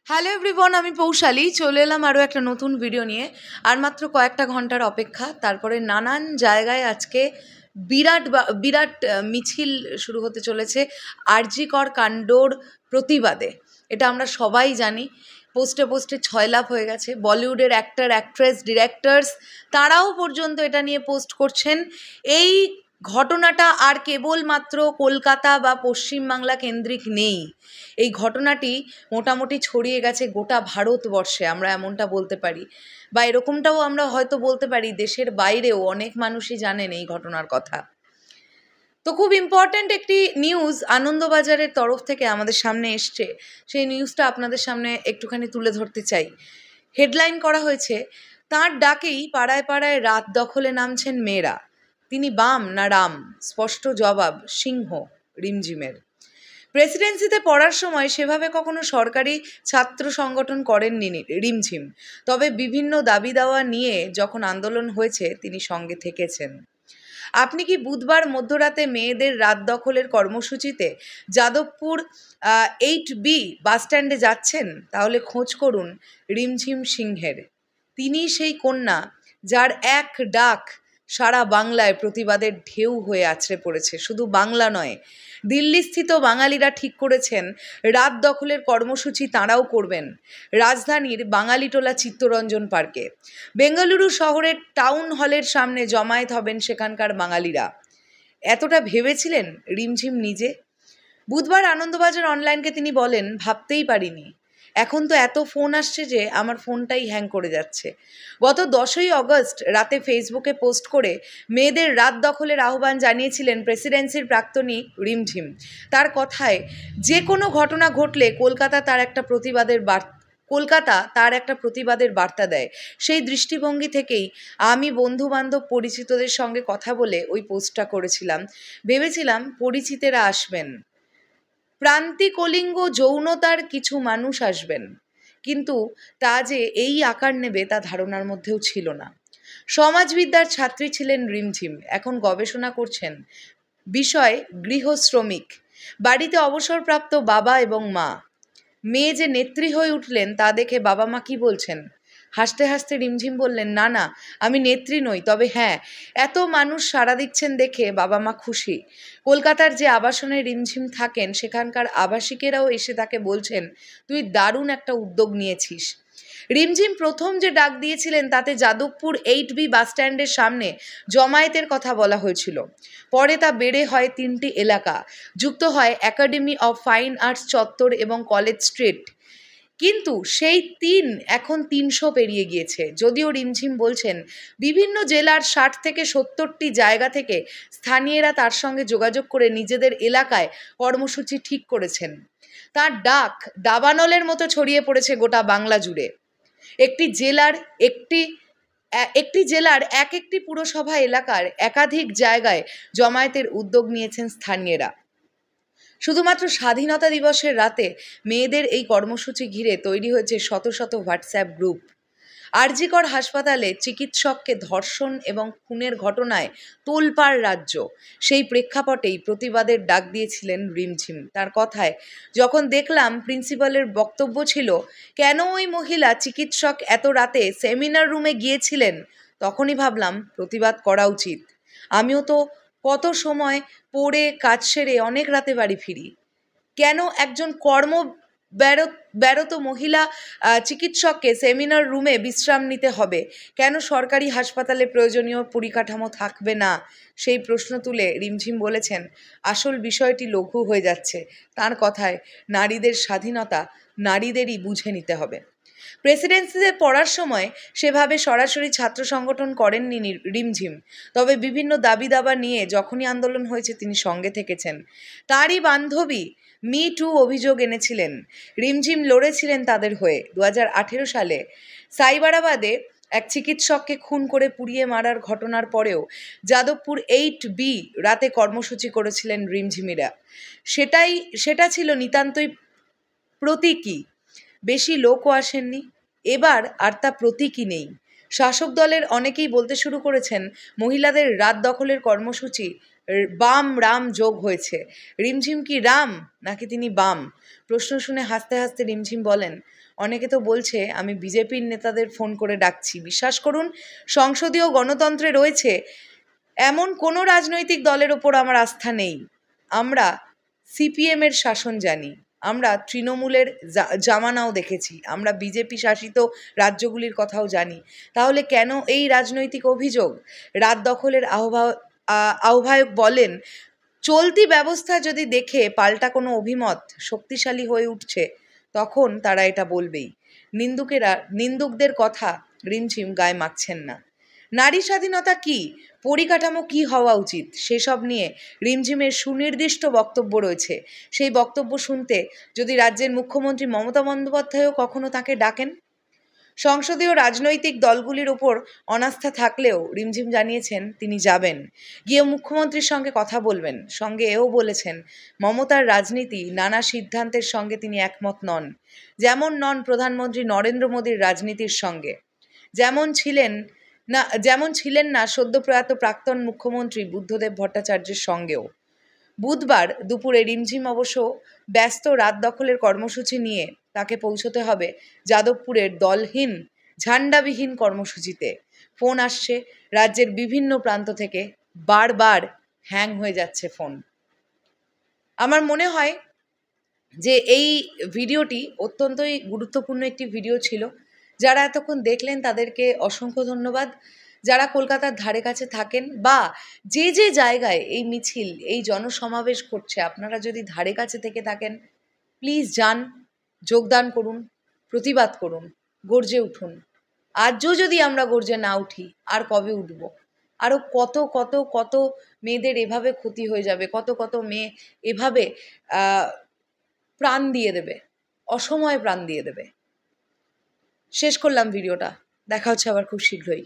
Hello everyone, আমি পৌশালী চলে এলাম আরও একটা নতুন ভিডিও নিয়ে। আর মাত্র কয়েকটা ঘন্টার অপেক্ষা, তারপরে নানান জায়গায় আজকে বিরাট বিরাট মিছিল শুরু হতে চলেছে আরজি কর কাণ্ডর প্রতিবাদে। এটা আমরা সবাই জানি, পোস্টে পোস্টে ছয়লাভ হয়ে গেছে। বলিউডের অ্যাক্টর, অ্যাক্ট্রেস, ডিরেক্টরস তারাও পর্যন্ত এটা নিয়ে পোস্ট করছেন। এই ঘটনাটা আর কেবলমাত্র কলকাতা বা পশ্চিমবাংলা কেন্দ্রিক নেই, এই ঘটনাটি মোটামুটি ছড়িয়ে গেছে গোটা ভারতবর্ষে, আমরা এমনটা বলতে পারি। বা এরকমটাও আমরা হয়তো বলতে পারি দেশের বাইরেও অনেক মানুষই জানেন এই ঘটনার কথা। তো খুব ইম্পর্ট্যান্ট একটি নিউজ আনন্দবাজারের তরফ থেকে আমাদের সামনে এসছে, সেই নিউজটা আপনাদের সামনে একটুখানি তুলে ধরতে চাই। হেডলাইন করা হয়েছে, তাঁর ডাকেই পাড়ায় পাড়ায় রাত দখলে নামছেন মেয়েরা, তিনি বাম না রাম, স্পষ্ট জবাব সিংহ রিমঝিমের। প্রেসিডেন্সিতে পড়ার সময় সেভাবে কখনো সরকারি ছাত্র সংগঠন করেননি রিমঝিম, তবে বিভিন্ন দাবি দাওয়া নিয়ে যখন আন্দোলন হয়েছে তিনি সঙ্গে থেকেছেন। আপনি কি বুধবার মধ্যরাতে মেয়েদের রাত দখলের কর্মসূচিতে যাদবপুর 8B বাসস্ট্যান্ডে যাচ্ছেন? তাহলে খোঁজ করুন রিমঝিম সিংহের। তিনিই সেই কন্যা যার এক ডাক সারা বাংলায় প্রতিবাদের ঢেউ হয়ে আছড়ে পড়েছে। শুধু বাংলা নয়, দিল্লিস্থিত বাঙালিরা ঠিক করেছেন রাত দখলের কর্মসূচি তাঁরাও করবেন রাজধানীর বাঙালিটোলা চিত্তরঞ্জন পার্কে। বেঙ্গালুরু শহরের টাউন হলের সামনে জমায়েত হবেন সেখানকার বাঙালিরা। এতটা ভেবেছিলেন রিমঝিম নিজে? বুধবার আনন্দবাজার অনলাইনকে তিনি বলেন, ভাবতেই পারিনি, এখন তো এত ফোন আসছে যে আমার ফোনটাই হ্যাং করে যাচ্ছে। গত 10ই অগস্ট রাতে ফেসবুকে পোস্ট করে মেয়েদের রাত দখলের আহ্বান জানিয়েছিলেন প্রেসিডেন্সির প্রাক্তনী রিমঝিম। তার কথায়, যে কোনো ঘটনা ঘটলে কলকাতা তার একটা প্রতিবাদের বার্তা দেয়। সেই দৃষ্টিভঙ্গি থেকেই আমি বন্ধুবান্ধব পরিচিতদের সঙ্গে কথা বলে ওই পোস্টটা করেছিলাম। ভেবেছিলাম পরিচিতেরা আসবেন, প্রান্তিক কলিঙ্গ যৌনতার কিছু মানুষ আসবেন, কিন্তু তা যে এই আকার নেবে তা ধারণার মধ্যেও ছিল না। সমাজবিদ্যার ছাত্রী ছিলেন রিমঝিম, এখন গবেষণা করছেন বিষয় গৃহশ্রমিক, বাড়িতে অবসরপ্রাপ্ত বাবা এবং মা। মেয়ে যে নেত্রী হয়ে উঠলেন তা দেখে বাবা মা কি বলছেন? হাসতে হাসতে রিমঝিম বললেন, না না, আমি নেত্রী নই, তবে হ্যাঁ, এত মানুষ সাড়া দিচ্ছেন দেখে বাবা মা খুশি। কলকাতার যে আবাসনে রিমঝিম থাকেন সেখানকার আবাসিকেরাও এসে তাকে বলছেন, তুই দারুণ একটা উদ্যোগ নিয়েছিস। রিমঝিম প্রথম যে ডাক দিয়েছিলেন তাতে যাদবপুর 8B বাসস্ট্যান্ডের সামনে জমায়েতের কথা বলা হয়েছিল। পরে তা বেড়ে হয় 3টি এলাকা, যুক্ত হয় একাডেমি অফ ফাইন আর্টস চত্বর এবং কলেজ স্ট্রিট। কিন্তু সেই 3 এখন 300 পেরিয়ে গিয়েছে। যদিও রিমঝিম বলছেন বিভিন্ন জেলার 60 থেকে 70টি জায়গা থেকে স্থানীয়রা তার সঙ্গে যোগাযোগ করে নিজেদের এলাকায় কর্মসূচি ঠিক করেছেন। তার ডাক দাবানলের মতো ছড়িয়ে পড়েছে গোটা বাংলা জুড়ে। একটি জেলার এক একটি পুরসভা এলাকার একাধিক জায়গায় জমায়েতের উদ্যোগ নিয়েছেন স্থানীয়রা। শুধুমাত্র স্বাধীনতা দিবসের রাতে মেয়েদের এই কর্মসূচি ঘিরে তৈরি হয়েছে শত শত হোয়াটসঅ্যাপ গ্রুপ। আরজি কর হাসপাতালে চিকিৎসককে ধর্ষণ এবং খুনের ঘটনায় তোলপাড় রাজ্য, সেই প্রেক্ষাপটেই প্রতিবাদের ডাক দিয়েছিলেন রিমঝিম। তার কথায়, যখন দেখলাম প্রিন্সিপালের বক্তব্য ছিল কেন ওই মহিলা চিকিৎসক এত রাতে সেমিনার রুমে গিয়েছিলেন, তখনই ভাবলাম প্রতিবাদ করা উচিত। আমিও তো কত সময় পড়ে কাজ সেরে অনেক রাতে বাড়ি ফিরি। কেন একজন ব্যরত মহিলা চিকিৎসককে সেমিনার রুমে বিশ্রাম নিতে হবে? কেন সরকারি হাসপাতালে প্রয়োজনীয় পরিকাঠামো থাকবে না? সেই প্রশ্ন তুলে রিমঝিম বলেছেন, আসল বিষয়টি লঘু হয়ে যাচ্ছে। তার কথায়, নারীদের স্বাধীনতা নারীদেরই বুঝে নিতে হবে। প্রেসিডেন্সিতে পড়ার সময় সেভাবে সরাসরি ছাত্র সংগঠন করেননি রিমঝিম, তবে বিভিন্ন দাবি দাবা নিয়ে যখনই আন্দোলন হয়েছে তিনি সঙ্গে থেকেছেন। তারই বান্ধবী মি টু অভিযোগ এনেছিলেন, রিমঝিম লড়েছিলেন তাদের হয়ে। 2018 সালে সাইবারাবাদে এক চিকিৎসককে খুন করে পুড়িয়ে মারার ঘটনার পরেও যাদবপুর 8B রাতে কর্মসূচি করেছিলেন রিমঝিমিরা। সেটা ছিল নিতান্তই প্রতীকী, বেশি লোকও আসেননি। এবার আর তা প্রতীকী নেই। শাসক দলের অনেকেই বলতে শুরু করেছেন মহিলাদের রাত দখলের কর্মসূচি বাম রাম যোগ হয়েছে। রিমঝিম কি রাম নাকি তিনি বাম? প্রশ্ন শুনে হাসতে হাসতে রিমঝিম বলেন, অনেকে তো বলছে আমি বিজেপির নেতাদের ফোন করে ডাকছি। বিশ্বাস করুন, সংসদীয় গণতন্ত্রে রয়েছে এমন কোনো রাজনৈতিক দলের ওপর আমার আস্থা নেই। আমরা সিপিএমের শাসন জানি, আমরা তৃণমূলের জামানাও দেখেছি, আমরা বিজেপি শাসিত রাজ্যগুলির কথাও জানি। তাহলে কেন এই রাজনৈতিক অভিযোগ? রাত দখলের আহ্বায়ক বলেন, চলতি ব্যবস্থা যদি দেখে পাল্টা কোনো অভিমত শক্তিশালী হয়ে উঠছে তখন তারা এটা বলবেই। নিন্দুকদের কথা রিমঝিম গায়ে মাখছেন না। নারী স্বাধীনতা কি, পরিকাঠামো কি হওয়া উচিত, সেসব নিয়ে রিমঝিমের সুনির্দিষ্ট বক্তব্য রয়েছে। সেই বক্তব্য শুনতে যদি রাজ্যের মুখ্যমন্ত্রী মমতা বন্দ্যোপাধ্যায়ও কখনো তাকে ডাকেন। সংসদীয় রাজনৈতিক দলগুলির ওপর অনাস্থা থাকলেও রিমঝিম জানিয়েছেন তিনি যাবেন, গিয়ে মুখ্যমন্ত্রীর সঙ্গে কথা বলবেন। সঙ্গে এও বলেছেন, মমতার রাজনীতি নানা সিদ্ধান্তের সঙ্গে তিনি একমত নন, যেমন নন প্রধানমন্ত্রী নরেন্দ্র মোদীর রাজনীতির সঙ্গে, যেমন ছিলেন না সদ্যপ্রয়াত প্রাক্তন মুখ্যমন্ত্রী বুদ্ধদেব ভট্টাচার্যের সঙ্গেও। বুধবার দুপুরে রিমঝিম অবশ্য ব্যস্ত রাত দখলের কর্মসূচি নিয়ে তাকে পৌঁছতে হবে যাদবপুরের দলহীন ঝান্ডাবিহীন কর্মসূচিতে। ফোন আসছে রাজ্যের বিভিন্ন প্রান্ত থেকে, বারবার হ্যাং হয়ে যাচ্ছে ফোন। আমার মনে হয় যে এই ভিডিওটি অত্যন্তই গুরুত্বপূর্ণ একটি ভিডিও ছিল। যারা এতক্ষণ দেখলেন তাদেরকে অসংখ্য ধন্যবাদ। যারা কলকাতার ধারে কাছে থাকেন বা যে যে জায়গায় এই মিছিল, এই জনসমাবেশ করছে, আপনারা যদি ধারে কাছে থেকে থাকেন, প্লিজ যান, যোগদান করুন, প্রতিবাদ করুন, গর্জে উঠুন। আজও যদি আমরা গর্জে না উঠি, আর কবে উঠব? আরও কত কত কত মেয়েদের এভাবে ক্ষতি হয়ে যাবে, কত কত মেয়ে এভাবে প্রাণ দিয়ে দেবে, অসময়ে প্রাণ দিয়ে দেবে। শেষ করলাম ভিডিওটা, দেখা হচ্ছে আবার খুব শীঘ্রই।